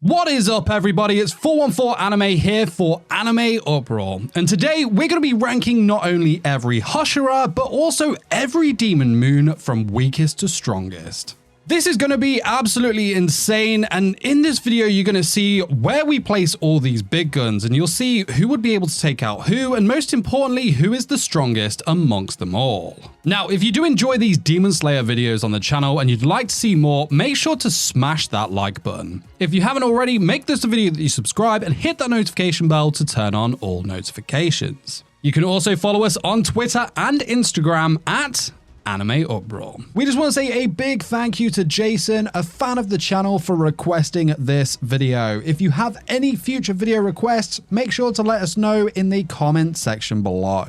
What is up, everybody? It's 414 Anime here for Anime Uproar, and today we're going to be ranking not only every Hashira, but also every demon moon from weakest to strongest. This is going to be absolutely insane, and in this video you're going to see where we place all these big guns, and you'll see who would be able to take out who, and most importantly, who is the strongest amongst them all. Now, if you do enjoy these Demon Slayer videos on the channel and you'd like to see more, make sure to smash that like button. If you haven't already, make this a video that you subscribe and hit that notification bell to turn on all notifications. You can also follow us on Twitter and Instagram at Anime Uproar. We just want to say a big thank you to Jason, a fan of the channel, for requesting this video. If you have any future video requests, make sure to let us know in the comment section below.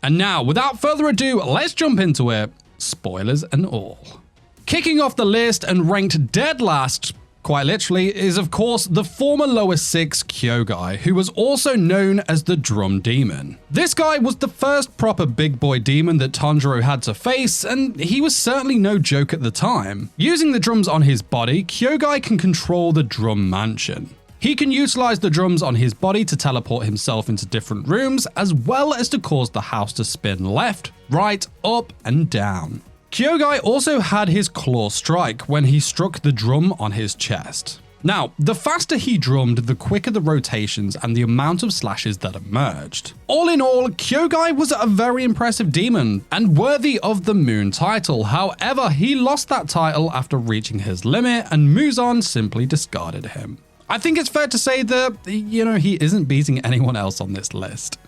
And now, without further ado, let's jump into it, spoilers and all. Kicking off the list and ranked dead last, quite literally, is of course the former lower 6 Kyogai, who was also known as the Drum Demon. This guy was the first proper big boy demon that Tanjiro had to face, and he was certainly no joke at the time. Using the drums on his body, Kyogai can control the Drum Mansion. He can utilize the drums on his body to teleport himself into different rooms, as well as to cause the house to spin left, right, up, and down. Kyogai also had his claw strike when he struck the drum on his chest. Now, the faster he drummed, the quicker the rotations and the amount of slashes that emerged. All in all, Kyogai was a very impressive demon and worthy of the Moon title. However, he lost that title after reaching his limit, and Muzan simply discarded him. I think it's fair to say that, he isn't beating anyone else on this list.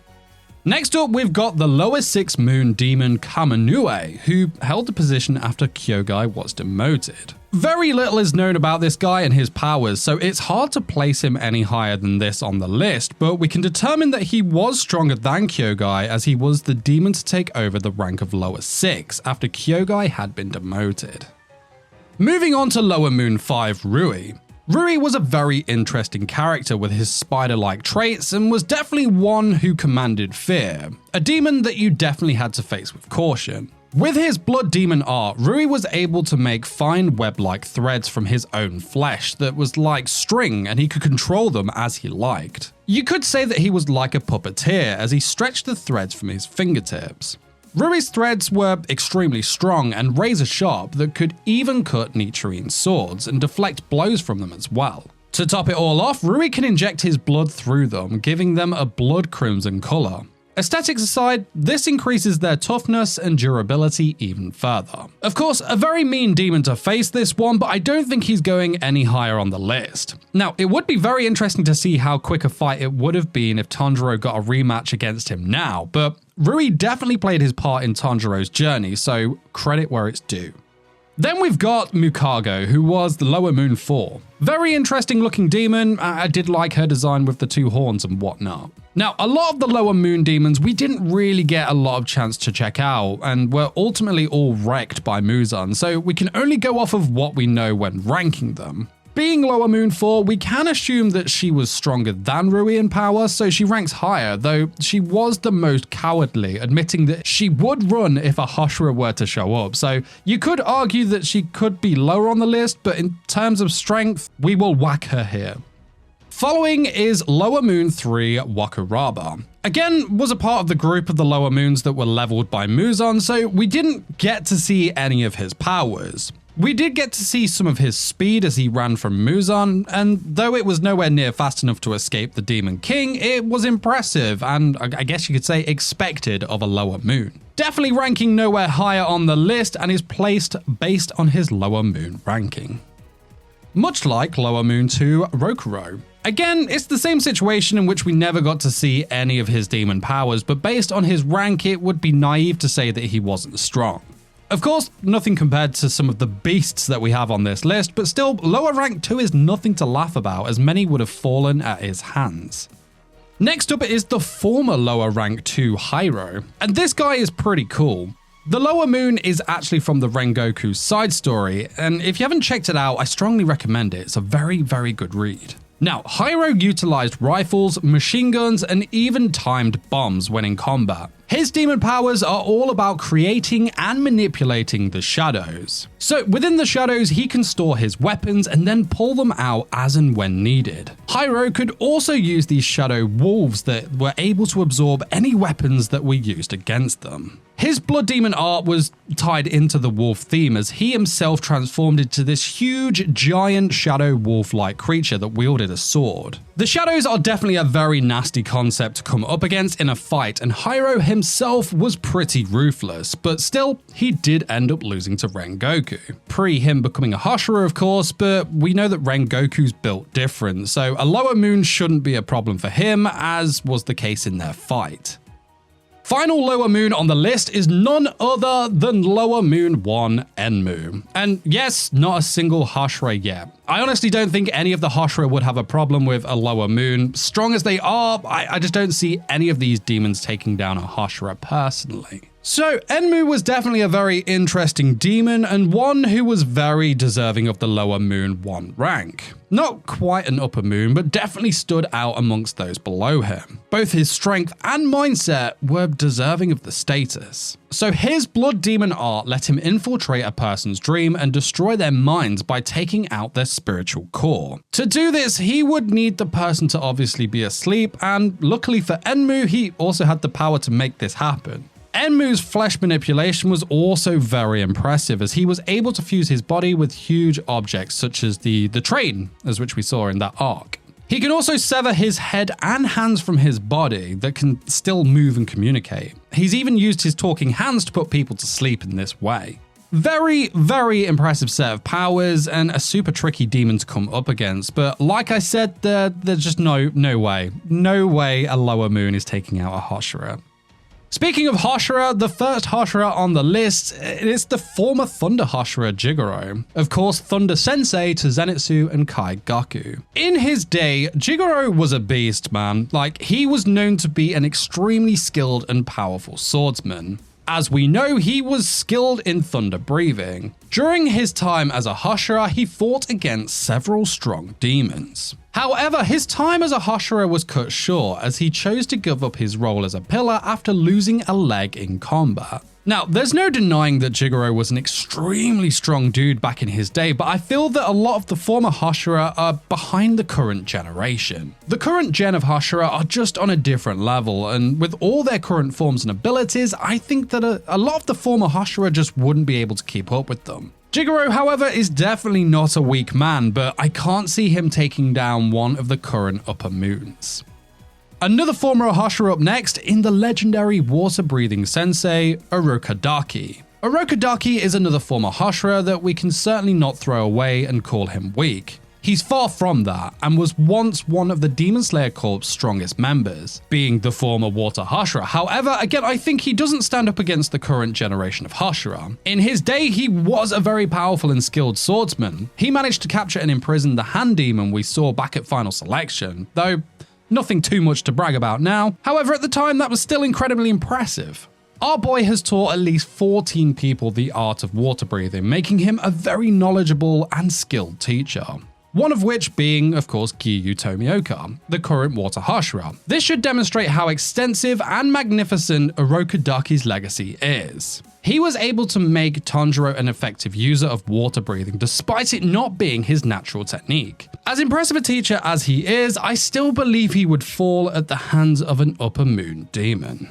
Next up, we've got the lower 6 moon demon KNY, who held the position after Kyogai was demoted. Very little is known about this guy and his powers, so it's hard to place him any higher than this on the list, but we can determine that he was stronger than Kyogai, as he was the demon to take over the rank of lower 6 after Kyogai had been demoted. Moving on to lower moon 5 Rui. Rui was a very interesting character with his spider-like traits and was definitely one who commanded fear, a demon that you definitely had to face with caution. With his blood demon art, Rui was able to make fine web-like threads from his own flesh that was like string, and he could control them as he liked. You could say that he was like a puppeteer as he stretched the threads from his fingertips. Rui's threads were extremely strong and razor sharp that could even cut Nichirin's swords and deflect blows from them as well. To top it all off, Rui can inject his blood through them, giving them a blood crimson color. Aesthetics aside, this increases their toughness and durability even further. Of course, a very mean demon to face this one, but I don't think he's going any higher on the list. Now, it would be very interesting to see how quick a fight it would have been if Tanjiro got a rematch against him now, but Rui definitely played his part in Tanjiro's journey, so credit where it's due. Then we've got Mukago, who was the lower moon 4. Very interesting looking demon. I did like her design with the 2 horns and whatnot. Now, a lot of the lower moon demons we didn't really get a lot of chance to check out, and were ultimately all wrecked by Muzan, so we can only go off of what we know when ranking them. Being lower moon 4, we can assume that she was stronger than Rui in power, so she ranks higher, though she was the most cowardly, admitting that she would run if a Hashira were to show up, so you could argue that she could be lower on the list, but in terms of strength, we will whack her here. Following is lower moon 3 Wakaraba. Again, was a part of the group of the lower moons that were leveled by Muzan, so we didn't get to see any of his powers. We did get to see some of his speed as he ran from Muzan, and though it was nowhere near fast enough to escape the Demon King, it was impressive and I guess you could say expected of a lower moon. Definitely ranking nowhere higher on the list and is placed based on his lower moon ranking. Much like lower moon 2 Rukakoro. Again, it's the same situation in which we never got to see any of his demon powers, but based on his rank, it would be naive to say that he wasn't strong. Of course, nothing compared to some of the beasts that we have on this list, but still, lower rank 2 is nothing to laugh about, as many would have fallen at his hands. Next up is the former lower rank 2 Hiro, and this guy is pretty cool. The lower moon is actually from the Rengoku side story, and if you haven't checked it out, I strongly recommend it. It's a very, very good read. Now, Hiro utilized rifles, machine guns, and even timed bombs when in combat. His demon powers are all about creating and manipulating the shadows. So within the shadows, he can store his weapons and then pull them out as and when needed. Hiro could also use these shadow wolves that were able to absorb any weapons that were used against them. His blood demon art was tied into the wolf theme as he himself transformed into this huge, giant shadow wolf-like creature that wielded a sword. The shadows are definitely a very nasty concept to come up against in a fight, and Hiro himself was pretty ruthless, but still, he did end up losing to Rengoku. Pre him becoming a Hashira, of course, but we know that Rengoku's built different, so a lower moon shouldn't be a problem for him, as was the case in their fight. Final lower moon on the list is none other than Lower Moon 1 Enmu. And yes, not a single Hashira yet. I honestly don't think any of the Hashira would have a problem with a lower moon. Strong as they are, I just don't see any of these demons taking down a Hashira personally. So Enmu was definitely a very interesting demon and one who was very deserving of the Lower Moon 1 rank. Not quite an upper moon, but definitely stood out amongst those below him. Both his strength and mindset were deserving of the status. So his blood demon art let him infiltrate a person's dream and destroy their minds by taking out their spiritual core. To do this, he would need the person to obviously be asleep, and luckily for Enmu, he also had the power to make this happen. Enmu's flesh manipulation was also very impressive as he was able to fuse his body with huge objects such as the train, as which we saw in that arc. He can also sever his head and hands from his body that can still move and communicate. He's even used his talking hands to put people to sleep in this way. Very, very impressive set of powers and a super tricky demon to come up against, but like I said, there's just no way a lower moon is taking out a Hashira. Speaking of Hashira, the first Hashira on the list is the former Thunder Hashira Jigaro. Of course, Thunder Sensei to Zenitsu and Kaigaku. In his day, Jigaro was a beast, man. Like, he was known to be an extremely skilled and powerful swordsman. As we know, he was skilled in thunder breathing. During his time as a Hashira, he fought against several strong demons. However, his time as a Hashira was cut short as he chose to give up his role as a pillar after losing a leg in combat. Now, there's no denying that Jigaro was an extremely strong dude back in his day, but I feel that a lot of the former Hashira are behind the current generation. The current gen of Hashira are just on a different level, and with all their current forms and abilities, I think that a lot of the former Hashira just wouldn't be able to keep up with them. Jigaro, however, is definitely not a weak man, but I can't see him taking down one of the current upper moons. Another former Hashira up next in the legendary water-breathing sensei, Orokadaki. Orokadaki is another former Hashira that we can certainly not throw away and call him weak. He's far from that, and was once one of the Demon Slayer Corps' strongest members, being the former Water Hashira. However, again, I think he doesn't stand up against the current generation of Hashira. In his day, he was a very powerful and skilled swordsman. He managed to capture and imprison the hand demon we saw back at Final Selection, though nothing too much to brag about now. However, at the time, that was still incredibly impressive. Our boy has taught at least 14 people the art of water breathing, making him a very knowledgeable and skilled teacher. One of which being, of course, Kiyu Tomioka, the current Water Hashira. This should demonstrate how extensive and magnificent Orokadaki's legacy is. He was able to make Tanjiro an effective user of water breathing despite it not being his natural technique. As impressive a teacher as he is, I still believe he would fall at the hands of an upper moon demon.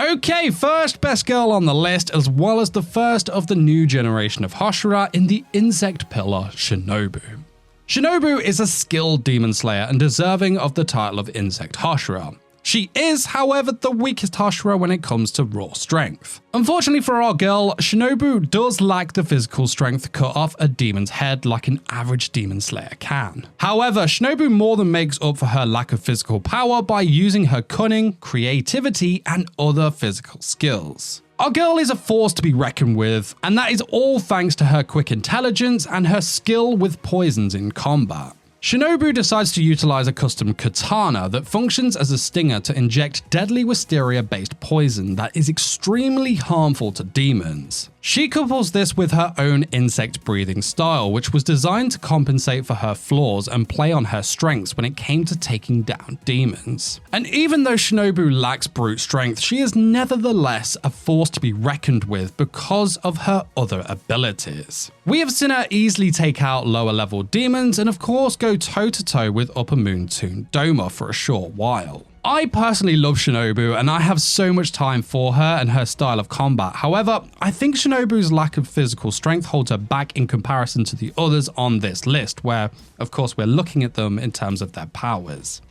Okay, first best girl on the list, as well as the first of the new generation of Hashira in the insect pillar, Shinobu. Shinobu is a skilled demon slayer and deserving of the title of Insect Hashira. She is, however, the weakest Hashira when it comes to raw strength. Unfortunately for our girl, Shinobu does lack the physical strength to cut off a demon's head like an average demon slayer can. However, Shinobu more than makes up for her lack of physical power by using her cunning, creativity, and other physical skills. Our girl is a force to be reckoned with, and that is all thanks to her quick intelligence and her skill with poisons in combat. Shinobu decides to utilize a custom katana that functions as a stinger to inject deadly wisteria-based poison that is extremely harmful to demons. She couples this with her own insect breathing style, which was designed to compensate for her flaws and play on her strengths when it came to taking down demons. And even though Shinobu lacks brute strength, she is nevertheless a force to be reckoned with because of her other abilities. We have seen her easily take out lower level demons and of course go toe to toe with Upper Moon Toon Doma for a short while. I personally love Shinobu and I have so much time for her and her style of combat. However, I think Shinobu's lack of physical strength holds her back in comparison to the others on this list, where of course we're looking at them in terms of their powers.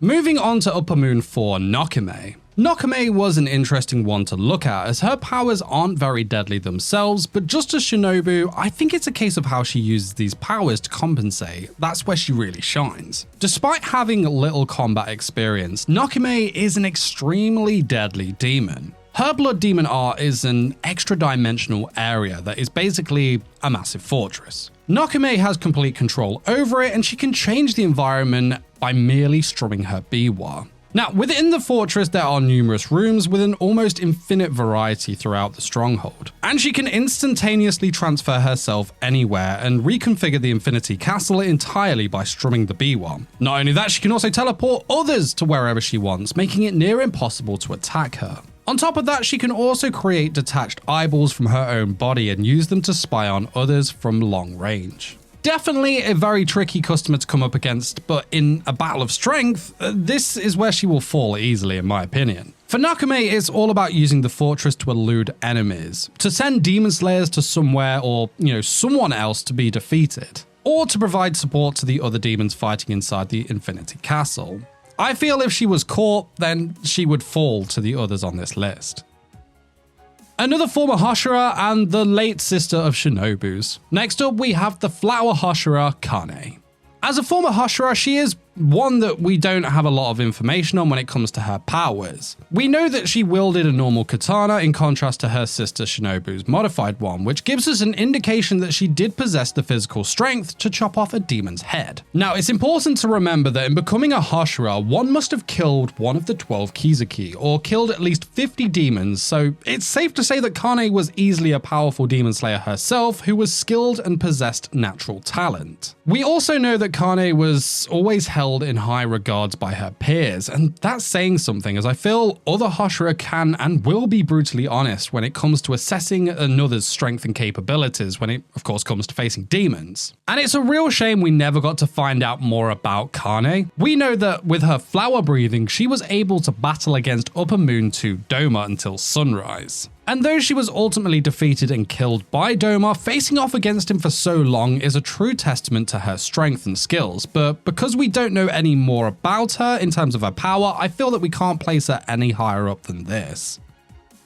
Moving on to Upper Moon 4 Nakame. Nakame was an interesting one to look at as her powers aren't very deadly themselves, but just as Shinobu, I think it's a case of how she uses these powers to compensate. That's where she really shines. Despite having little combat experience, Nakame is an extremely deadly demon. Her blood demon art is an extra-dimensional area that is basically a massive fortress. Nakame has complete control over it and she can change the environment by merely strumming her biwa. Now, within the fortress, there are numerous rooms with an almost infinite variety throughout the stronghold, and she can instantaneously transfer herself anywhere and reconfigure the Infinity Castle entirely by strumming the biwa. Not only that, she can also teleport others to wherever she wants, making it near impossible to attack her. On top of that, she can also create detached eyeballs from her own body and use them to spy on others from long range. Definitely a very tricky customer to come up against, but in a battle of strength, this is where she will fall easily in my opinion. For Nakame, it's all about using the fortress to elude enemies, to send demon slayers to somewhere or, someone else to be defeated, or to provide support to the other demons fighting inside the Infinity Castle. I feel if she was caught, then she would fall to the others on this list. Another former Hashira and the late sister of Shinobu's. Next up, we have the flower Hashira Kane. As a former Hashira, she is one that we don't have a lot of information on when it comes to her powers. We know that she wielded a normal katana in contrast to her sister Shinobu's modified one, which gives us an indication that she did possess the physical strength to chop off a demon's head. Now, it's important to remember that in becoming a Hashira, one must have killed one of the 12 Kizuki, or killed at least 50 demons, so it's safe to say that Kane was easily a powerful demon slayer herself who was skilled and possessed natural talent. We also know that Kane was always held in high regards by her peers, and that's saying something, as I feel other Hashira can and will be brutally honest when it comes to assessing another's strength and capabilities when it of course comes to facing demons. And it's a real shame we never got to find out more about Kane. We know that with her flower breathing, she was able to battle against Upper Moon 2 Doma until sunrise. And though she was ultimately defeated and killed by Doma, facing off against him for so long is a true testament to her strength and skills, but because we don't know any more about her in terms of her power, I feel that we can't place her any higher up than this.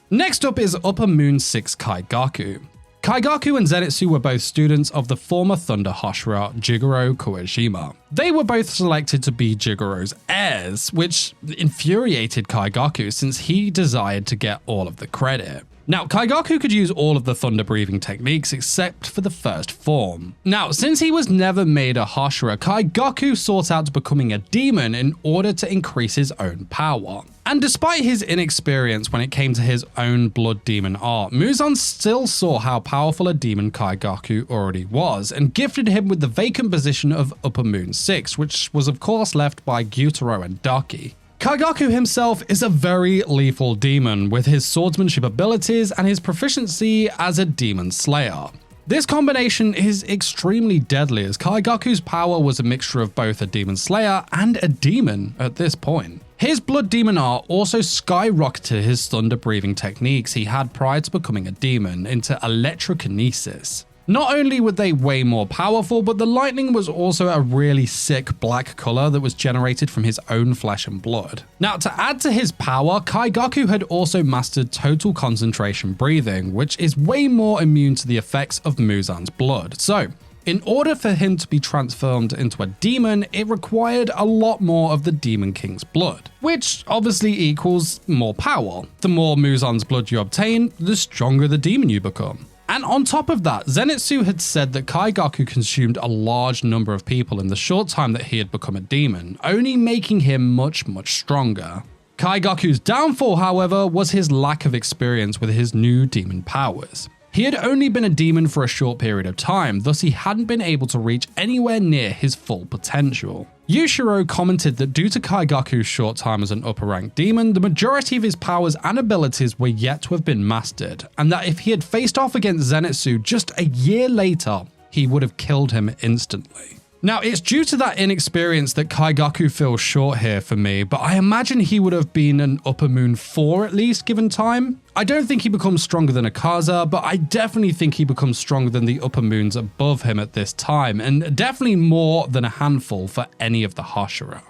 Next up is Upper Moon 6 Kaigaku. Kaigaku and Zenitsu were both students of the former Thunder Hashira Jigaro Koishima. They were both selected to be Jigaro's heirs, which infuriated Kaigaku since he desired to get all of the credit. Now, Kaigaku could use all of the thunder breathing techniques except for the first form. Now, since he was never made a Hashira, Kaigaku sought out becoming a demon in order to increase his own power. And despite his inexperience when it came to his own blood demon art, Muzan still saw how powerful a demon Kaigaku already was and gifted him with the vacant position of Upper Moon 6, which was of course left by Gyutaro and Doki. Kaigaku himself is a very lethal demon with his swordsmanship abilities and his proficiency as a demon slayer. This combination is extremely deadly as Kaigaku's power was a mixture of both a demon slayer and a demon at this point. His blood demon art also skyrocketed his thunder breathing techniques he had prior to becoming a demon into electrokinesis. Not only were they way more powerful, but the lightning was also a really sick black color that was generated from his own flesh and blood. Now, to add to his power, Kaigaku had also mastered total concentration breathing, which is way more immune to the effects of Muzan's blood. So, in order for him to be transformed into a demon, it required a lot more of the Demon King's blood, which obviously equals more power. The more Muzan's blood you obtain, the stronger the demon you become. And on top of that, Zenitsu had said that Kaigaku consumed a large number of people in the short time that he had become a demon, only making him much, much stronger. Kaigaku's downfall, however, was his lack of experience with his new demon powers. He had only been a demon for a short period of time, thus he hadn't been able to reach anywhere near his full potential. Yushiro commented that due to Kaigaku's short time as an upper rank demon, the majority of his powers and abilities were yet to have been mastered, and that if he had faced off against Zenitsu just a year later, he would have killed him instantly. Now, it's due to that inexperience that Kaigaku feels short here for me, but I imagine he would have been an Upper Moon 4 at least given time. I don't think he becomes stronger than Akaza, but I definitely think he becomes stronger than the Upper Moons above him at this time, and definitely more than a handful for any of the Hashira.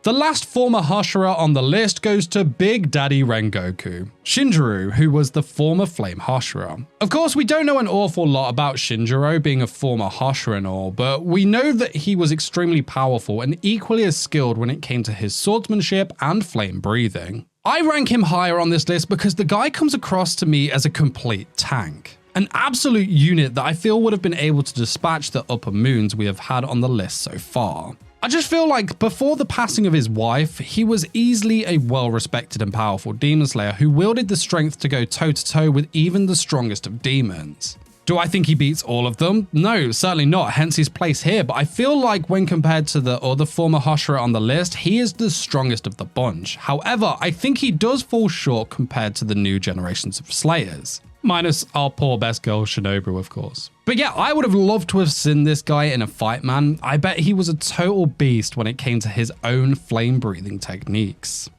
The last former Hashira on the list goes to Big Daddy Rengoku, Shinjiro, who was the former Flame Hashira. Of course, we don't know an awful lot about Shinjiro being a former Hashira and all, but we know that he was extremely powerful and equally as skilled when it came to his swordsmanship and flame breathing. I rank him higher on this list because the guy comes across to me as a complete tank. An absolute unit that I feel would have been able to dispatch the upper moons we have had on the list so far. I just feel like before the passing of his wife, he was easily a well-respected and powerful demon slayer who wielded the strength to go toe-to-toe with even the strongest of demons. Do I think he beats all of them? No, certainly not, hence his place here, but I feel like when compared to the other former Hashira on the list, he is the strongest of the bunch. However, I think he does fall short compared to the new generations of slayers. Minus our poor best girl Shinobu, of course. But yeah, I would have loved to have seen this guy in a fight, man. I bet he was a total beast when it came to his own flame-breathing techniques.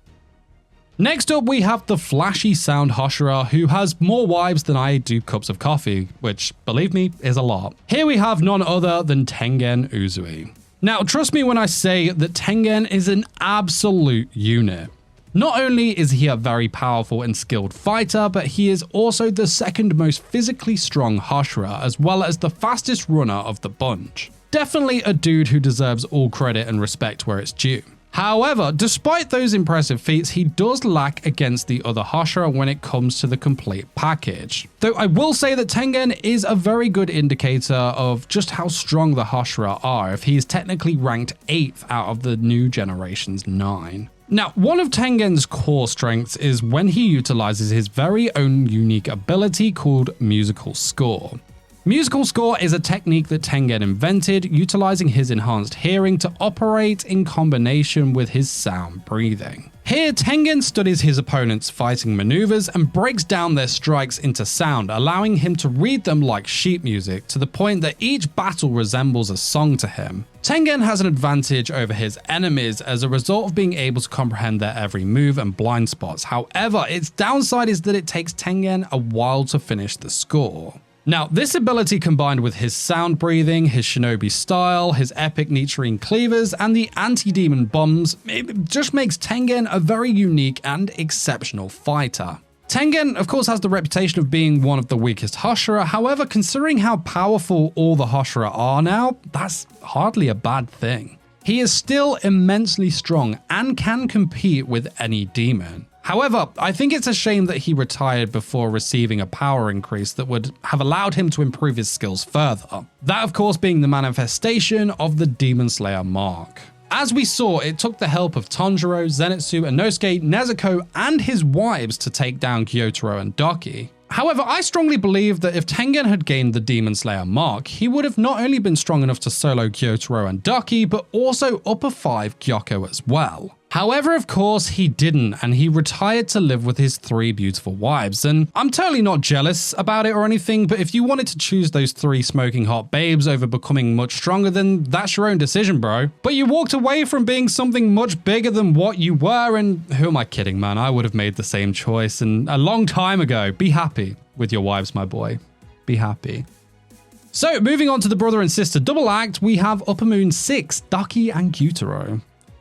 Next up, we have the flashy sound Hashira, who has more wives than I do cups of coffee, which, believe me, is a lot. Here we have none other than Tengen Uzui. Now, trust me when I say that Tengen is an absolute unit. Not only is he a very powerful and skilled fighter, but he is also the second most physically strong Hashira, as well as the fastest runner of the bunch. Definitely a dude who deserves all credit and respect where it's due. However, despite those impressive feats, he does lack against the other Hashira when it comes to the complete package. Though I will say that Tengen is a very good indicator of just how strong the Hashira are, if he is technically ranked 8th out of the new generation's 9. Now, one of Tengen's core strengths is when he utilizes his very own unique ability called Musical Score. Musical Score is a technique that Tengen invented, utilizing his enhanced hearing to operate in combination with his sound breathing. Here, Tengen studies his opponent's fighting maneuvers and breaks down their strikes into sound, allowing him to read them like sheet music to the point that each battle resembles a song to him. Tengen has an advantage over his enemies as a result of being able to comprehend their every move and blind spots. However, its downside is that it takes Tengen a while to finish the score. Now, this ability combined with his sound breathing, his shinobi style, his epic Nichiren cleavers, and the anti-demon bombs, it just makes Tengen a very unique and exceptional fighter. Tengen, of course, has the reputation of being one of the weakest Hashira. However, considering how powerful all the Hashira are now, that's hardly a bad thing. He is still immensely strong and can compete with any demon. However, I think it's a shame that he retired before receiving a power increase that would have allowed him to improve his skills further. That, of course, being the manifestation of the Demon Slayer mark. As we saw, it took the help of Tanjiro, Zenitsu, Inosuke, Nezuko, and his wives to take down Kyotaro and Doki. However, I strongly believe that if Tengen had gained the Demon Slayer mark, he would have not only been strong enough to solo Kyotaro and Doki, but also upper 5 Gyokko as well. However, of course, he didn't, and he retired to live with his 3 beautiful wives, and I'm totally not jealous about it or anything, but if you wanted to choose those 3 smoking hot babes over becoming much stronger, then that's your own decision, bro. But you walked away from being something much bigger than what you were, and who am I kidding, man? I would have made the same choice, and a long time ago. Be happy with your wives, my boy. Be happy. So, moving on to the brother and sister double act, we have Upper Moon 6, Doki and Gyutaro.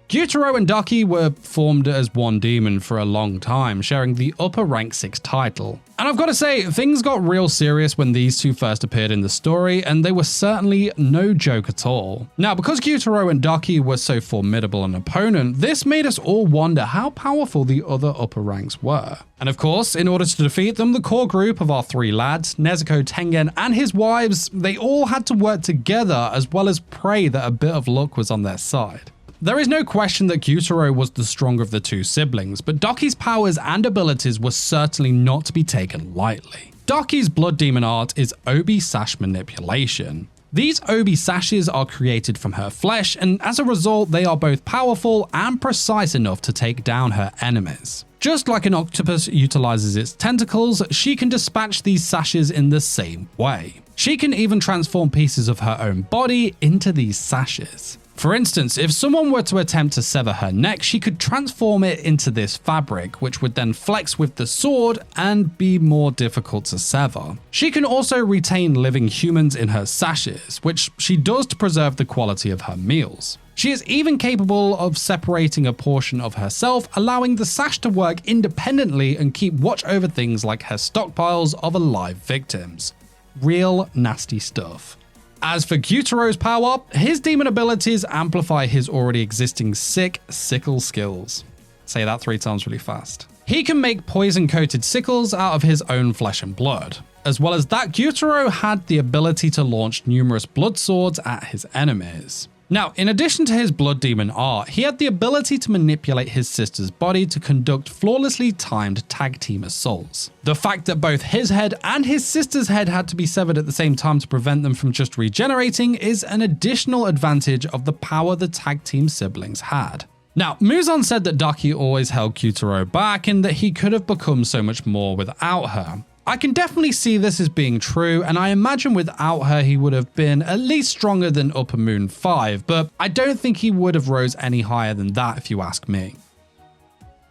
Gyutaro and Doki were formed as one demon for a long time, sharing the upper rank 6 title. And I've got to say, things got real serious when these two first appeared in the story, and they were certainly no joke at all. Now, because Gyutaro and Doki were so formidable an opponent, this made us all wonder how powerful the other upper ranks were. And of course, in order to defeat them, the core group of our 3 lads, Nezuko, Tengen, and his wives, they all had to work together as well as pray that a bit of luck was on their side. There is no question that Gyutaro was the stronger of the two siblings, but Doki's powers and abilities were certainly not to be taken lightly. Doki's blood demon art is Obi Sash manipulation. These Obi Sashes are created from her flesh, and as a result, they are both powerful and precise enough to take down her enemies. Just like an octopus utilizes its tentacles, she can dispatch these sashes in the same way. She can even transform pieces of her own body into these sashes. For instance, if someone were to attempt to sever her neck, she could transform it into this fabric, which would then flex with the sword and be more difficult to sever. She can also retain living humans in her sashes, which she does to preserve the quality of her meals. She is even capable of separating a portion of herself, allowing the sash to work independently and keep watch over things like her stockpiles of alive victims. Real nasty stuff. As for Gyutaro's power, his demon abilities amplify his already existing sick sickle skills. Say that 3 times really fast. He can make poison-coated sickles out of his own flesh and blood. As well as that, Gyutaro had the ability to launch numerous blood swords at his enemies. Now, in addition to his blood demon art, he had the ability to manipulate his sister's body to conduct flawlessly timed tag team assaults. The fact that both his head and his sister's head had to be severed at the same time to prevent them from just regenerating is an additional advantage of the power the tag team siblings had. Now, Muzan said that Doki always held Gyutaro back and that he could have become so much more without her. I can definitely see this as being true, and I imagine without her he would have been at least stronger than Upper Moon 5, but I don't think he would have rose any higher than that if you ask me.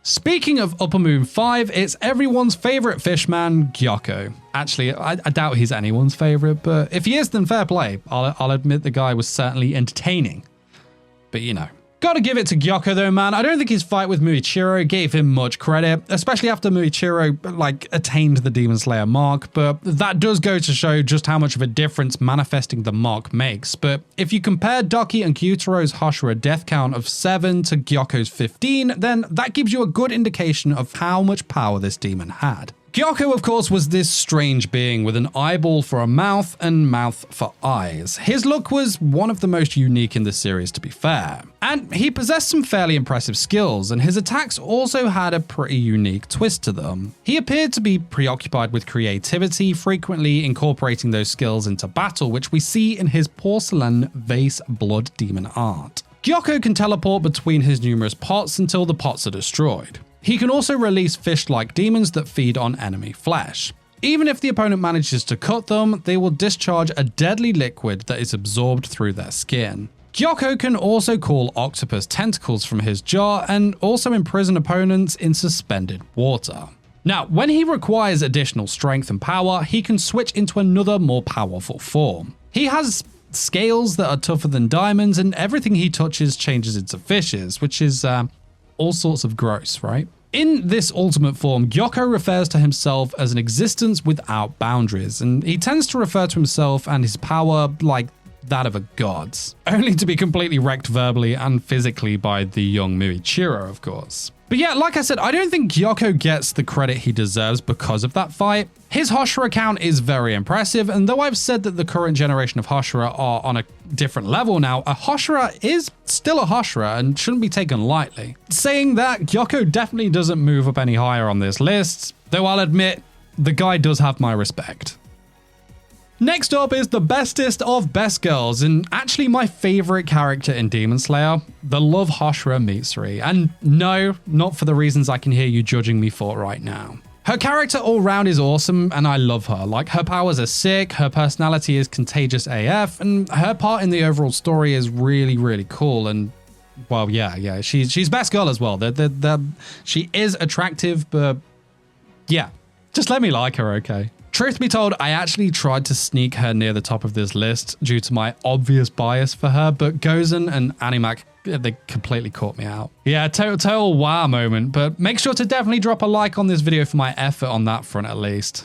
Speaking of Upper Moon 5, it's everyone's favourite fishman, Gyoko. Actually, I doubt he's anyone's favourite, but if he is, then fair play. I'll admit the guy was certainly entertaining. But you know. Gotta give it to Gyoko though, man. I don't think his fight with Muichiro gave him much credit, especially after Muichiro, attained the Demon Slayer mark, but that does go to show just how much of a difference manifesting the mark makes. But if you compare Doki and Gyutaro's Hashira death count of 7 to Gyoko's 15, then that gives you a good indication of how much power this demon had. Gyoko, of course, was this strange being with an eyeball for a mouth and mouth for eyes. His look was one of the most unique in the series, to be fair. And he possessed some fairly impressive skills, and his attacks also had a pretty unique twist to them. He appeared to be preoccupied with creativity, frequently incorporating those skills into battle, which we see in his porcelain vase blood demon art. Gyoko can teleport between his numerous pots until the pots are destroyed. He can also release fish-like demons that feed on enemy flesh. Even if the opponent manages to cut them, they will discharge a deadly liquid that is absorbed through their skin. Gyoko can also call octopus tentacles from his jar and also imprison opponents in suspended water. Now, when he requires additional strength and power, he can switch into another more powerful form. He has scales that are tougher than diamonds, and everything he touches changes into fishes, which is all sorts of gross, right? In this ultimate form, Gyoko refers to himself as an existence without boundaries, and he tends to refer to himself and his power like that of a god, only to be completely wrecked verbally and physically by the young Muichiro, of course. But yeah, like I said, I don't think Gyoko gets the credit he deserves because of that fight. His Hashira count is very impressive, and though I've said that the current generation of Hashira are on a different level now, a Hashira is still a Hashira and shouldn't be taken lightly. Saying that, Gyoko definitely doesn't move up any higher on this list, though I'll admit, the guy does have my respect. Next up is the bestest of best girls, and actually my favorite character in Demon Slayer, the love Hashira Mitsuri. And no, not for the reasons I can hear you judging me for right now. Her character all round is awesome, and I love her. Like, her powers are sick, her personality is contagious AF, and her part in the overall story is really, really cool. And well, yeah, she's best girl as well. She is attractive, but yeah, just let me like her, okay? Truth be told, I actually tried to sneak her near the top of this list due to my obvious bias for her, but Gozen and Animac, they completely caught me out. Yeah, total wow moment, but make sure to definitely drop a like on this video for my effort on that front at least.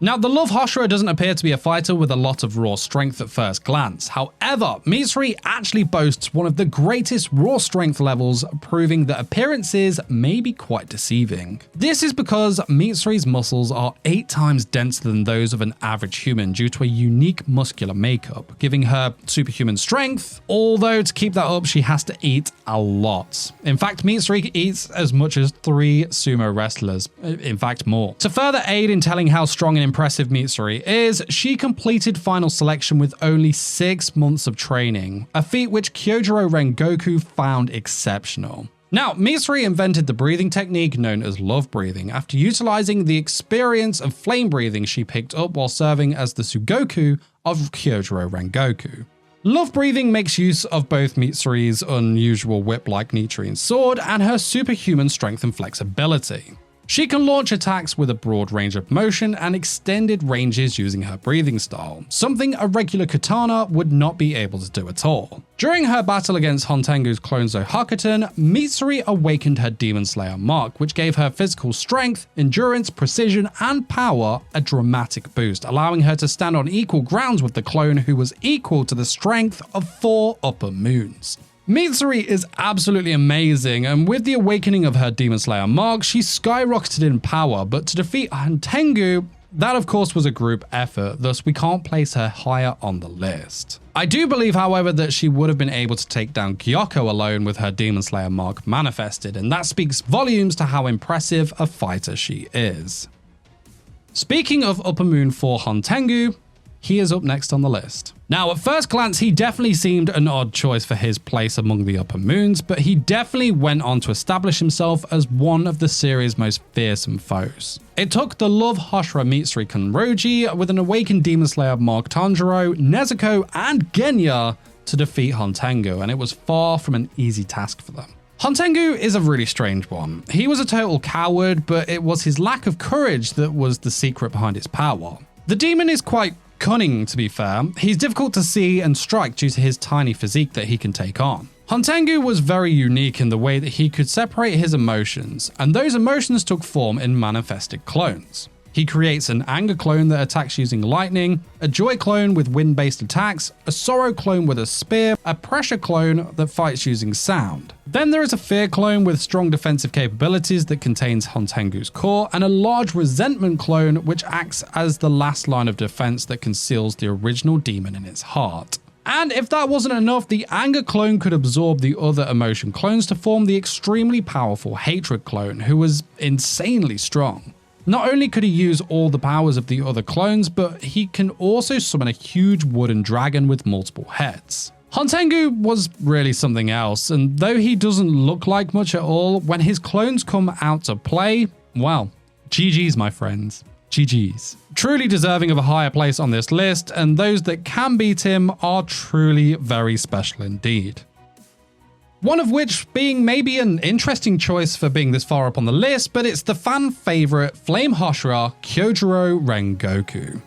Now, the Love Hashira doesn't appear to be a fighter with a lot of raw strength at first glance. However, Mitsuri actually boasts one of the greatest raw strength levels, proving that appearances may be quite deceiving. This is because Mitsuri's muscles are 8 times denser than those of an average human due to a unique muscular makeup, giving her superhuman strength, although to keep that up, she has to eat a lot. In fact, Mitsuri eats as much as 3 sumo wrestlers, in fact more. To further aid in telling how strong and impressive Mitsuri is, she completed final selection with only 6 months of training, a feat which Kyojuro Rengoku found exceptional. Now, Mitsuri invented the breathing technique known as love breathing after utilizing the experience of flame breathing she picked up while serving as the Sugoku of Kyojuro Rengoku. Love breathing makes use of both Mitsuri's unusual whip-like Nichiren sword and her superhuman strength and flexibility. She can launch attacks with a broad range of motion and extended ranges using her breathing style, something a regular katana would not be able to do at all. During her battle against Hontengu's clone Zohakuton, Mitsuri awakened her Demon Slayer mark, which gave her physical strength, endurance, precision, and power a dramatic boost, allowing her to stand on equal grounds with the clone who was equal to the strength of 4 upper moons. Mitsuri is absolutely amazing, and with the awakening of her Demon Slayer mark, she skyrocketed in power, but to defeat Hontengu, that of course was a group effort, thus we can't place her higher on the list. I do believe, however, that she would have been able to take down Gyoko alone with her Demon Slayer mark manifested, and that speaks volumes to how impressive a fighter she is. Speaking of Upper Moon for Hontengu, he is up next on the list. Now, at first glance, he definitely seemed an odd choice for his place among the Upper Moons, but he definitely went on to establish himself as one of the series' most fearsome foes. It took the Love Hashira Mitsuri Kanroji with an awakened Demon Slayer Mark Tanjiro, Nezuko, and Genya to defeat Hontengu, and it was far from an easy task for them. Hontengu is a really strange one. He was a total coward, but it was his lack of courage that was the secret behind his power. The demon is quite cunning, to be fair. He's difficult to see and strike due to his tiny physique that he can take on. Hontengu was very unique in the way that he could separate his emotions, and those emotions took form in manifested clones. He creates an anger clone that attacks using lightning, a joy clone with wind-based attacks, a sorrow clone with a spear, a pressure clone that fights using sound. Then there is a fear clone with strong defensive capabilities that contains Hontengu's core, and a large resentment clone which acts as the last line of defense that conceals the original demon in its heart. And if that wasn't enough, the anger clone could absorb the other emotion clones to form the extremely powerful hatred clone, who was insanely strong. Not only could he use all the powers of the other clones, but he can also summon a huge wooden dragon with multiple heads. Hontengu was really something else, and though he doesn't look like much at all, when his clones come out to play, well, GG's my friends, GG's. Truly deserving of a higher place on this list, and those that can beat him are truly very special indeed. One of which being maybe an interesting choice for being this far up on the list, but it's the fan favorite Flame Hashira Kyojuro Rengoku.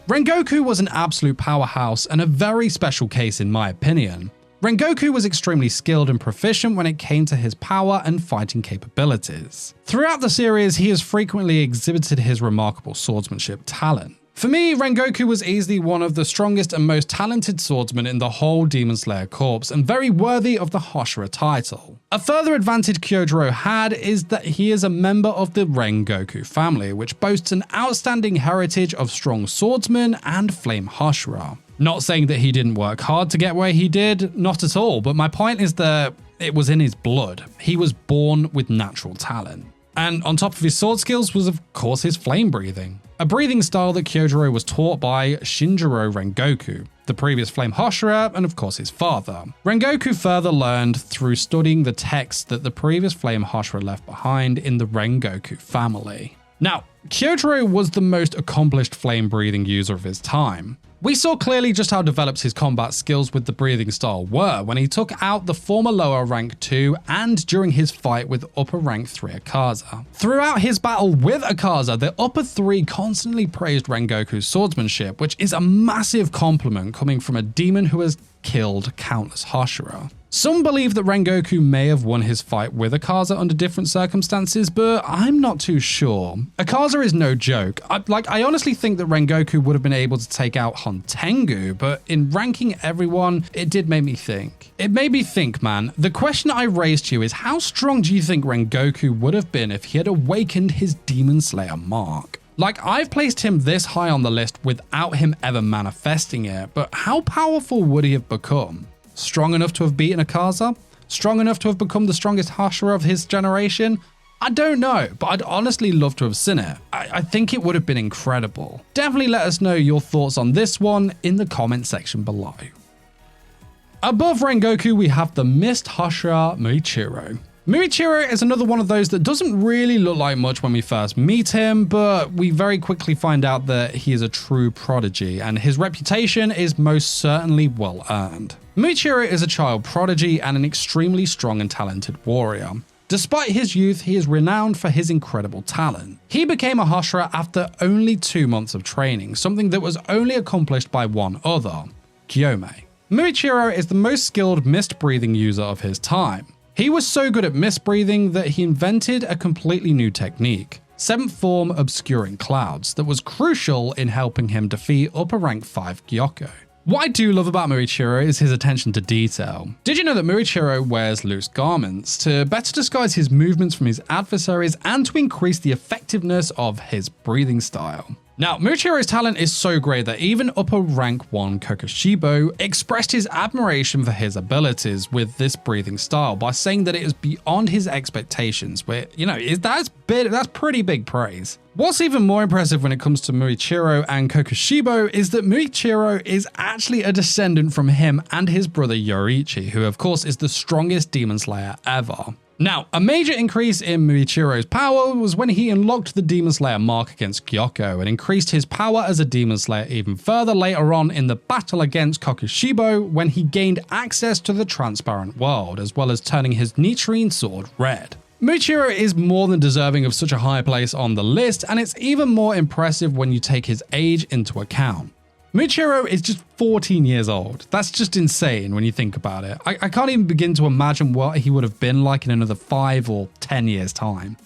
Rengoku was an absolute powerhouse and a very special case in my opinion. Rengoku was extremely skilled and proficient when it came to his power and fighting capabilities. Throughout the series, he has frequently exhibited his remarkable swordsmanship talent. For me, Rengoku was easily one of the strongest and most talented swordsmen in the whole Demon Slayer corps, and very worthy of the Hashira title. A further advantage Kyojuro had is that he is a member of the Rengoku family, which boasts an outstanding heritage of strong swordsmen and Flame Hashira. Not saying that he didn't work hard to get where he did, not at all, but my point is that it was in his blood. He was born with natural talent. And on top of his sword skills was of course his flame breathing. A breathing style that Kyojuro was taught by Shinjiro Rengoku, the previous Flame Hashira, and of course his father. Rengoku further learned through studying the texts that the previous Flame Hashira left behind in the Rengoku family. Now, Kyojuro was the most accomplished flame breathing user of his time. We saw clearly just how developed his combat skills with the breathing style were when he took out the former lower rank 2 and during his fight with upper rank 3 Akaza. Throughout his battle with Akaza, the upper 3 constantly praised Rengoku's swordsmanship, which is a massive compliment coming from a demon who has killed countless Hashira. Some believe that Rengoku may have won his fight with Akaza under different circumstances, but I'm not too sure. Akaza is no joke. I honestly think that Rengoku would have been able to take out Hontengu, but in ranking everyone, it did make me think. It made me think, man. The question I raised to you is, how strong do you think Rengoku would have been if he had awakened his Demon Slayer mark? Like, I've placed him this high on the list without him ever manifesting it, but how powerful would he have become? Strong enough to have beaten Akaza? Strong enough to have become the strongest Hashira of his generation? I don't know, but I'd honestly love to have seen it. I think it would have been incredible. Definitely let us know your thoughts on this one in the comment section below. Above Rengoku, we have the missed Hashira, Muichiro. Muichiro is another one of those that doesn't really look like much when we first meet him, but we very quickly find out that he is a true prodigy, and his reputation is most certainly well earned. Muichiro is a child prodigy and an extremely strong and talented warrior. Despite his youth, he is renowned for his incredible talent. He became a Hashira after only 2 months of training, something that was only accomplished by one other, Kyogai. Muichiro is the most skilled mist breathing user of his time. He was so good at mist breathing that he invented a completely new technique, 7th form obscuring clouds, that was crucial in helping him defeat upper rank 5 Gyokko. What I do love about Muichiro is his attention to detail. Did you know that Muichiro wears loose garments to better disguise his movements from his adversaries and to increase the effectiveness of his breathing style? Now, Muichiro's talent is so great that even upper rank 1 Kokoshibo expressed his admiration for his abilities with this breathing style by saying that it is beyond his expectations, where, that's pretty big praise. What's even more impressive when it comes to Muichiro and Kokoshibo is that Muichiro is actually a descendant from him and his brother Yoichi, who of course is the strongest Demon Slayer ever. Now, a major increase in Muichiro's power was when he unlocked the Demon Slayer mark against Gyokko and increased his power as a Demon Slayer even further later on in the battle against Kokoshibo when he gained access to the transparent world, as well as turning his nitrine sword red. Muichiro is more than deserving of such a high place on the list, and it's even more impressive when you take his age into account. Muichiro is just 14 years old. That's just insane when you think about it. I can't even begin to imagine what he would have been like in another 5 or 10 years' time.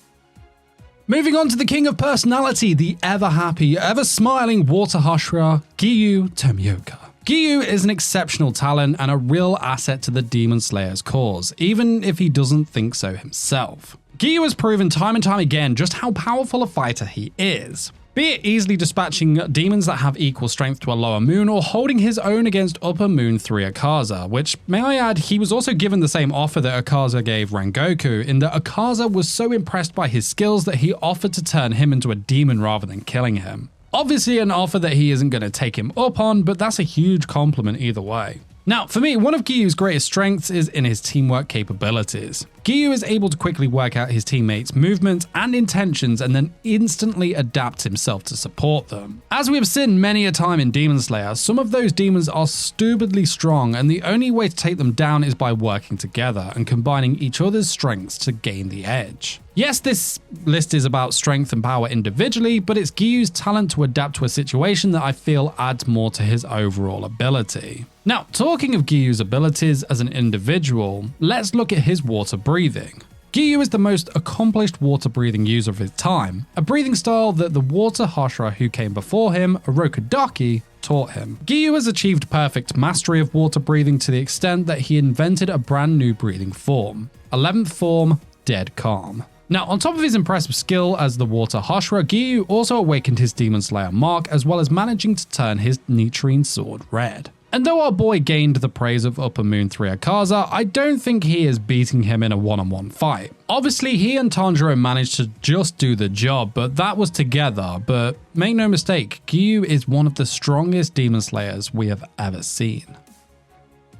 Moving on to the king of personality, the ever happy, ever smiling water Hashira, Kiyu Tomioka. Kiyu is an exceptional talent and a real asset to the Demon Slayer's cause, even if he doesn't think so himself. Kiyu has proven time and time again just how powerful a fighter he is. Be it easily dispatching demons that have equal strength to a lower moon, or holding his own against upper moon 3 Akaza, which, may I add, he was also given the same offer that Akaza gave Rengoku, in that Akaza was so impressed by his skills that he offered to turn him into a demon rather than killing him. Obviously an offer that he isn't going to take him up on, but that's a huge compliment either way. Now, for me, one of Kiyu's greatest strengths is in his teamwork capabilities. Kiyu is able to quickly work out his teammates' movements and intentions and then instantly adapt himself to support them. As we have seen many a time in Demon Slayer, some of those demons are stupidly strong, and the only way to take them down is by working together and combining each other's strengths to gain the edge. Yes, this list is about strength and power individually, but it's Kiyu's talent to adapt to a situation that I feel adds more to his overall ability. Now, talking of Kiyu's abilities as an individual, let's look at his water breathing. Kiyu is the most accomplished water breathing user of his time, a breathing style that the water Hashira who came before him, Orokadaki, taught him. Kiyu has achieved perfect mastery of water breathing to the extent that he invented a brand new breathing form, 11th form, Dead Calm. Now, on top of his impressive skill as the water Hashira, Kiyu also awakened his Demon Slayer mark, as well as managing to turn his nitrine sword red. And though our boy gained the praise of Upper Moon 3 Akaza, I don't think he is beating him in a one-on-one fight. Obviously, he and Tanjiro managed to just do the job, but that was together. But make no mistake, Kiyu is one of the strongest Demon Slayers we have ever seen.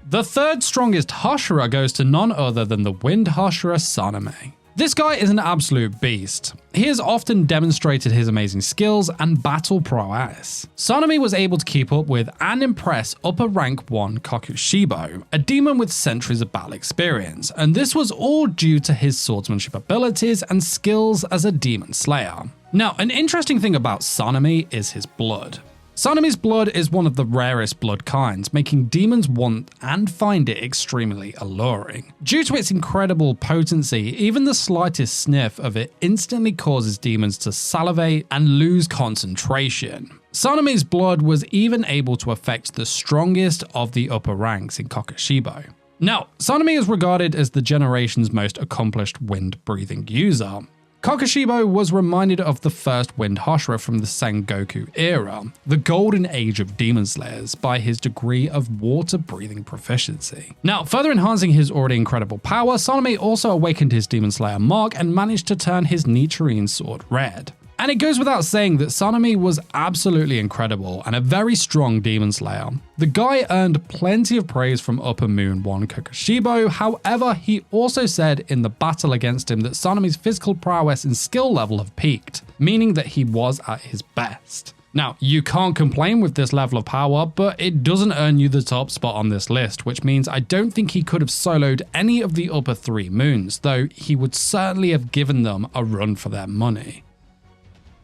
The third strongest Hashira goes to none other than the Wind Hashira Tsunami. This guy is an absolute beast. He has often demonstrated his amazing skills and battle prowess. Tsunami was able to keep up with and impress upper rank 1 Kokoshibo, a demon with centuries of battle experience, and this was all due to his swordsmanship abilities and skills as a demon slayer. Now, an interesting thing about Tsunami is his blood. Tsunami's blood is one of the rarest blood kinds, making demons want and find it extremely alluring. Due to its incredible potency, even the slightest sniff of it instantly causes demons to salivate and lose concentration. Tsunami's blood was even able to affect the strongest of the upper ranks in Kokoshibo. Now, Tsunami is regarded as the generation's most accomplished wind-breathing user. Kokoshibo was reminded of the first Wind Hashira from the Sengoku era, the golden age of demon slayers, by his degree of water-breathing proficiency. Now, further enhancing his already incredible power, Tsunami also awakened his demon slayer mark and managed to turn his Nichirin sword red. And it goes without saying that Tsunami was absolutely incredible and a very strong demon slayer. The guy earned plenty of praise from Upper Moon 1 Kokoshibo, however, he also said in the battle against him that Tsunami's physical prowess and skill level have peaked, meaning that he was at his best. Now, you can't complain with this level of power, but it doesn't earn you the top spot on this list, which means I don't think he could have soloed any of the upper 3 moons, though he would certainly have given them a run for their money.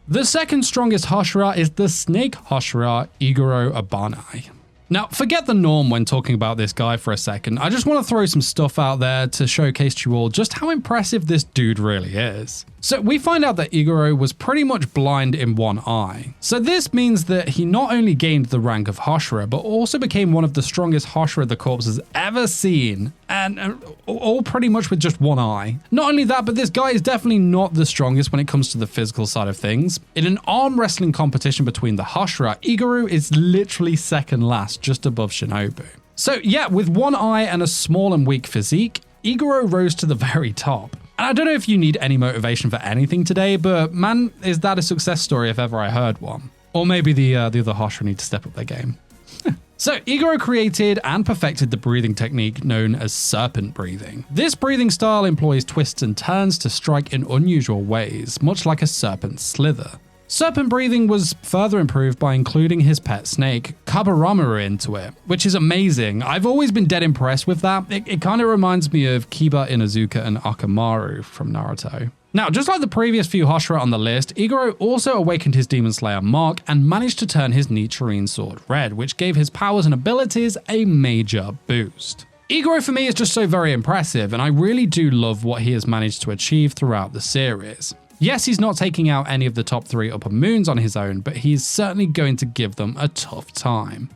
The second strongest Hashira is the Snake Hashira, Igoro Abanai. Now, forget the norm when talking about this guy for a second. I just want to throw some stuff out there to showcase to you all just how impressive this dude really is. So we find out that Igoro was pretty much blind in one eye. So this means that he not only gained the rank of Hashira, but also became one of the strongest Hashira the corpse has ever seen, and all pretty much with just one eye. Not only that, but this guy is definitely not the strongest when it comes to the physical side of things. In an arm wrestling competition between the Hashira, Igoro is literally second last, just above Shinobu. So yeah, with one eye and a small and weak physique, Igoro rose to the very top. And I don't know if you need any motivation for anything today, but man, is that a success story if ever I heard one. Or maybe the other Hashira need to step up their game. So Igoro created and perfected the breathing technique known as serpent breathing. This breathing style employs twists and turns to strike in unusual ways, much like a serpent's slither. Serpent breathing was further improved by including his pet snake, Kabaramaru, into it, which is amazing. I've always been dead impressed with that. It kind of reminds me of Kiba, Inuzuka, and Akamaru from Naruto. Now, just like the previous few Hashira on the list, Igoro also awakened his Demon Slayer mark and managed to turn his Nichirin sword red, which gave his powers and abilities a major boost. Igoro for me is just so very impressive, and I really do love what he has managed to achieve throughout the series. Yes, he's not taking out any of the top 3 upper moons on his own, but he's certainly going to give them a tough time.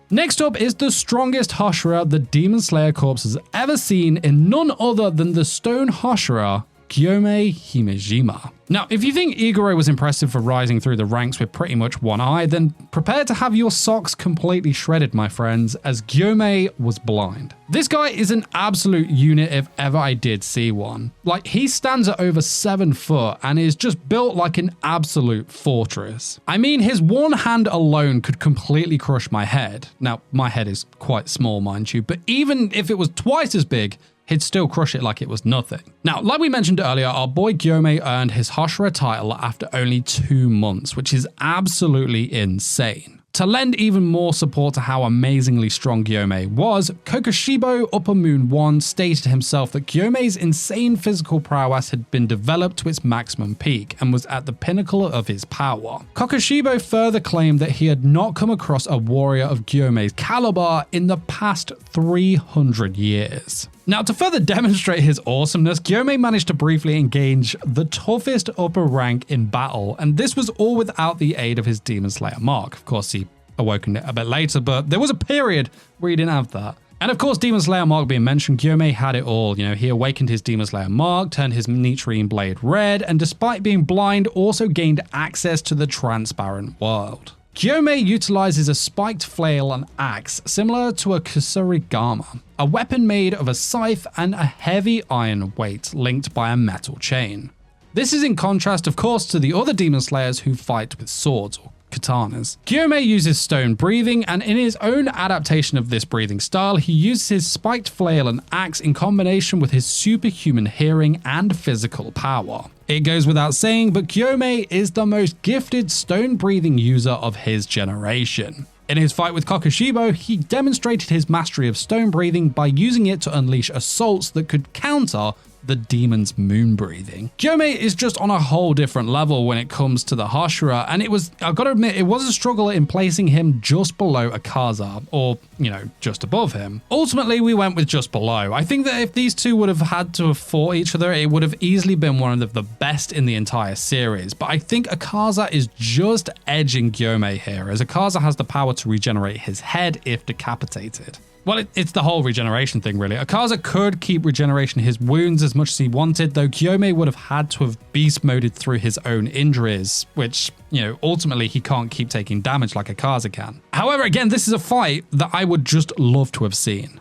Next up is the strongest Hashira the Demon Slayer Corps has ever seen in none other than the Stone Hashira, Gyomei Himejima. Now, if you think Igoro was impressive for rising through the ranks with pretty much one eye, then prepare to have your socks completely shredded, my friends, as Gyomei was blind. This guy is an absolute unit if ever I did see one. Like, he stands at over 7 foot and is just built like an absolute fortress. I mean, his one hand alone could completely crush my head. Now, my head is quite small, mind you, but even if it was twice as big, he'd still crush it like it was nothing. Now, like we mentioned earlier, our boy Gyomei earned his Hashira title after only 2 months, which is absolutely insane. To lend even more support to how amazingly strong Gyomei was, Kokoshibo Upper Moon 1 stated himself that Gyomei's insane physical prowess had been developed to its maximum peak and was at the pinnacle of his power. Kokoshibo further claimed that he had not come across a warrior of Gyomei's caliber in the past 300 years. Now, to further demonstrate his awesomeness, Gyomei managed to briefly engage the toughest upper rank in battle, and this was all without the aid of his Demon Slayer mark. Of course, he awoken it a bit later, but there was a period where he didn't have that. And of course, Demon Slayer mark being mentioned, Gyomei had it all. You know, he awakened his Demon Slayer mark, turned his Nichirin blade red, and despite being blind, also gained access to the transparent world. Gyomei utilizes a spiked flail and axe, similar to a kusurigama, a weapon made of a scythe and a heavy iron weight linked by a metal chain. This is in contrast, of course, to the other Demon Slayers who fight with swords or katanas. Gyomei uses stone breathing, and in his own adaptation of this breathing style, he uses his spiked flail and axe in combination with his superhuman hearing and physical power. It goes without saying, but Gyomei is the most gifted stone breathing user of his generation. In his fight with Kokoshibo, he demonstrated his mastery of stone breathing by using it to unleash assaults that could counter the demon's moon breathing. Gyomei is just on a whole different level when it comes to the Hashira, and I've got to admit, it was a struggle in placing him just below Akaza, or, just above him. Ultimately, we went with just below. I think that if these two would have had to have fought each other, it would have easily been one of the best in the entire series, but I think Akaza is just edging Gyomei here, as Akaza has the power to regenerate his head if decapitated. Well, it's the whole regeneration thing, really. Akaza could keep regeneration his wounds as much as he wanted, though Gyomei would have had to have beast-moded through his own injuries, which, ultimately he can't keep taking damage like Akaza can. However, again, this is a fight that I would just love to have seen.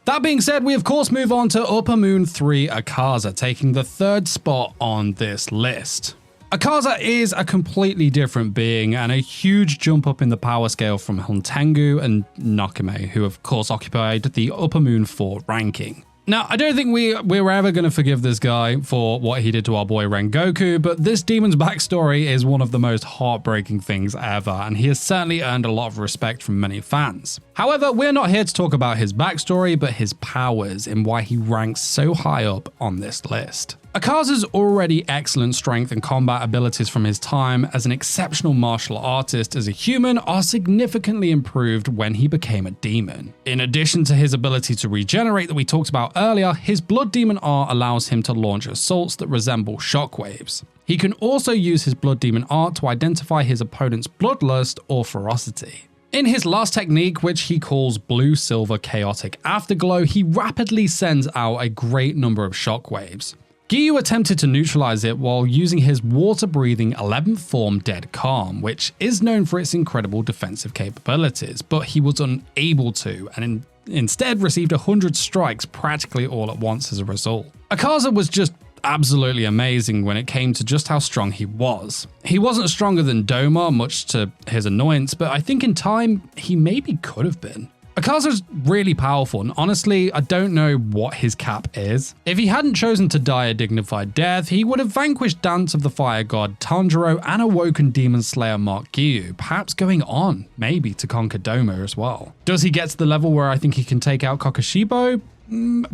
That being said, we of course move on to Upper Moon 3 Akaza, taking the third spot on this list. Akaza is a completely different being and a huge jump up in the power scale from Hontengu and Nakame, who of course occupied the Upper Moon 4 ranking. Now, I don't think we're ever going to forgive this guy for what he did to our boy Rengoku, but this demon's backstory is one of the most heartbreaking things ever, and he has certainly earned a lot of respect from many fans. However, we're not here to talk about his backstory, but his powers and why he ranks so high up on this list. Akaza's already excellent strength and combat abilities from his time as an exceptional martial artist as a human are significantly improved when he became a demon. In addition to his ability to regenerate that we talked about earlier, his blood demon art allows him to launch assaults that resemble shockwaves. He can also use his blood demon art to identify his opponent's bloodlust or ferocity. In his last technique, which he calls Blue-Silver Chaotic Afterglow, he rapidly sends out a great number of shockwaves. Kiyu attempted to neutralize it while using his water-breathing 11th form Dead Calm, which is known for its incredible defensive capabilities, but he was unable to, and instead received 100 strikes practically all at once as a result. Akaza was just absolutely amazing when it came to just how strong he was. He wasn't stronger than Doma, much to his annoyance, but I think in time, he maybe could have been. Akaza's really powerful, and honestly, I don't know what his cap is. If he hadn't chosen to die a dignified death, he would have vanquished Dance of the Fire God Tanjiro and awoken Demon Slayer Mark Kiyu, perhaps going on, maybe, to conquer Doma as well. Does he get to the level where I think he can take out Kokoshibo?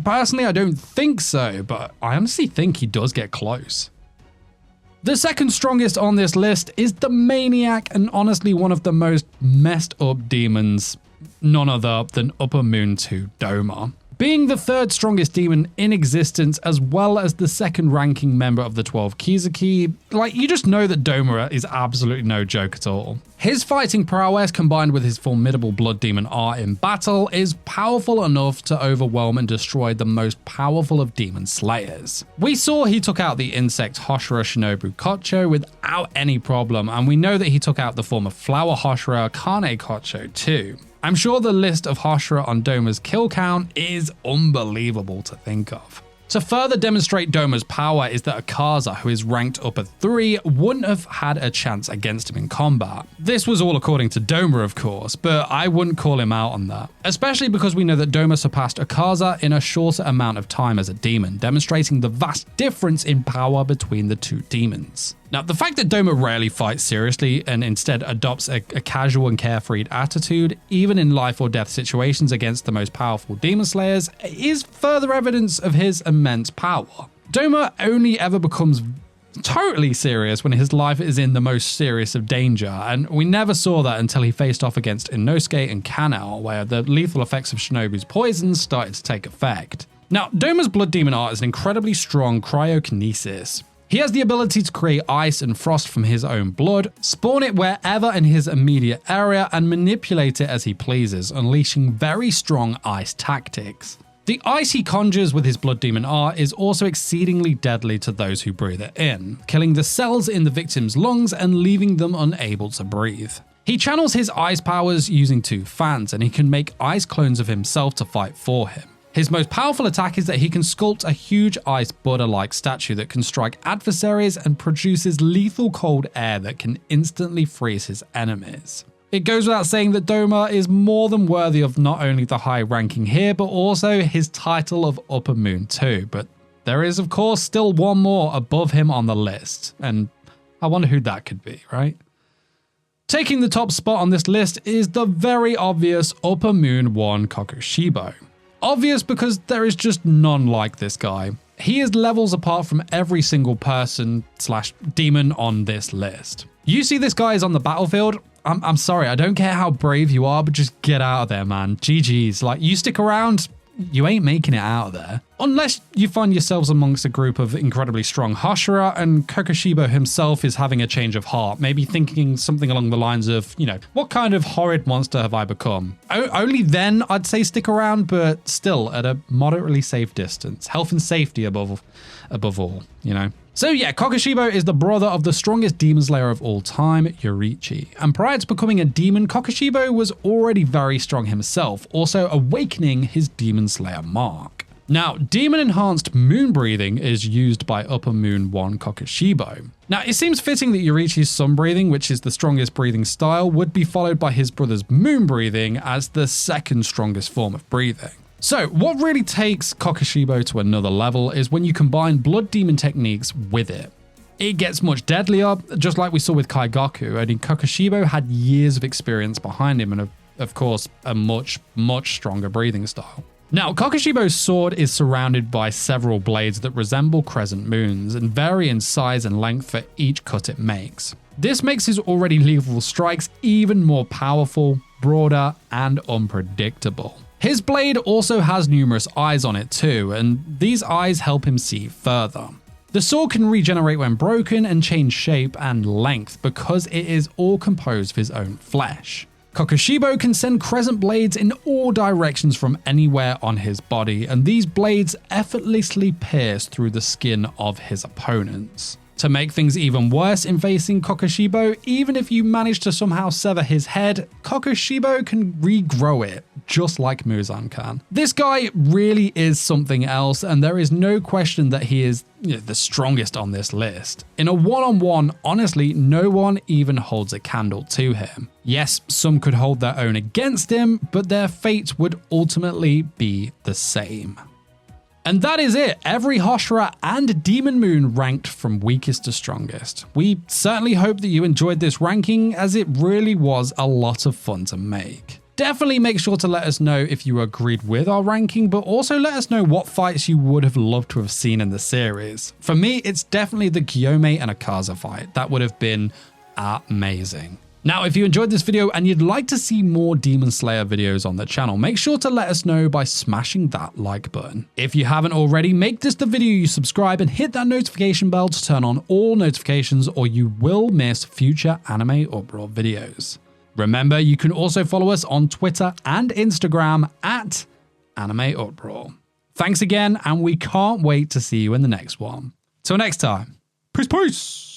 Personally, I don't think so, but I honestly think he does get close. The second strongest on this list is the Maniac, and honestly one of the most messed up demons, none other than Upper Moon 2 Doma. Being the third strongest demon in existence, as well as the second ranking member of the 12 Kizuki, you just know that Doma is absolutely no joke at all. His fighting prowess combined with his formidable blood demon art in battle is powerful enough to overwhelm and destroy the most powerful of demon slayers. We saw he took out the insect Hashira Shinobu Kocho without any problem, and we know that he took out the former flower Hashira Kane Kocho too. I'm sure the list of Hashira on Doma's kill count is unbelievable to think of. To further demonstrate Doma's power is that Akaza, who is ranked up at 3, wouldn't have had a chance against him in combat. This was all according to Doma, of course, but I wouldn't call him out on that. Especially because we know that Doma surpassed Akaza in a shorter amount of time as a demon, demonstrating the vast difference in power between the two demons. Now, the fact that Doma rarely fights seriously and instead adopts a casual and carefree attitude, even in life or death situations against the most powerful demon slayers, is further evidence of his immense power. Doma only ever becomes totally serious when his life is in the most serious of danger, and we never saw that until he faced off against Inosuke and Kanao, where the lethal effects of Shinobu's poisons started to take effect. Now, Doma's blood demon art is an incredibly strong cryokinesis. He has the ability to create ice and frost from his own blood, spawn it wherever in his immediate area, and manipulate it as he pleases, unleashing very strong ice tactics. The ice he conjures with his blood demon art is also exceedingly deadly to those who breathe it in, killing the cells in the victim's lungs and leaving them unable to breathe. He channels his ice powers using 2 fans, and he can make ice clones of himself to fight for him. His most powerful attack is that he can sculpt a huge ice Buddha-like statue that can strike adversaries and produces lethal cold air that can instantly freeze his enemies. It goes without saying that Doma is more than worthy of not only the high ranking here, but also his title of Upper Moon 2. But there is, of course, still one more above him on the list, and I wonder who that could be, right? Taking the top spot on this list is the very obvious Upper Moon 1 Kokoshibo. Obvious because there is just none like this guy. he is levels apart from every single person slash demon on this list. You see this guy is on the battlefield, I'm sorry, I don't care how brave you are, but just get out of there, man. GG's. Like, you stick around, you ain't making it out of there. Unless you find yourselves amongst a group of incredibly strong Hashira, and Kokoshibo himself is having a change of heart, maybe thinking something along the lines of, you know, what kind of horrid monster have I become? Only then I'd say stick around, but still at a moderately safe distance. Health and safety above all, you know? So yeah, Kokoshibo is the brother of the strongest demon slayer of all time, Yoriichi. And prior to becoming a demon, Kokoshibo was already very strong himself, also awakening his demon slayer mark. Now, demon-enhanced moon breathing is used by Upper Moon 1 Kokoshibo. Now, it seems fitting that Yoriichi's sun breathing, which is the strongest breathing style, would be followed by his brother's moon breathing as the second strongest form of breathing. So, what really takes Kokoshibo to another level is when you combine blood demon techniques with it. It gets much deadlier, just like we saw with Kaigaku, only Kokoshibo had years of experience behind him and, of course, a much stronger breathing style. Now, Kokoshibo's sword is surrounded by several blades that resemble crescent moons and vary in size and length for each cut it makes. This makes his already lethal strikes even more powerful, broader, and unpredictable. His blade also has numerous eyes on it too, and these eyes help him see further. The sword can regenerate when broken and change shape and length because it is all composed of his own flesh. Kokoshibo can send crescent blades in all directions from anywhere on his body, and these blades effortlessly pierce through the skin of his opponents. To make things even worse in facing Kokoshibo, even if you manage to somehow sever his head, Kokoshibo can regrow it, just like Muzan can. This guy really is something else, and there is no question that he is the strongest on this list. In a one-on-one, honestly, no one even holds a candle to him. Yes, some could hold their own against him, but their fate would ultimately be the same. And that is it, every Hashira and Demon Moon ranked from weakest to strongest. We certainly hope that you enjoyed this ranking, as it really was a lot of fun to make. Definitely make sure to let us know if you agreed with our ranking, but also let us know what fights you would have loved to have seen in the series. For me, it's definitely the Gyome and Akaza fight. That would have been amazing. Now, if you enjoyed this video and you'd like to see more Demon Slayer videos on the channel, make sure to let us know by smashing that like button. If you haven't already, make this the video you subscribe and hit that notification bell to turn on all notifications, or you will miss future Anime Uproar videos. Remember, you can also follow us on Twitter and Instagram at Anime Uproar. Thanks again, and we can't wait to see you in the next one. Till next time, peace.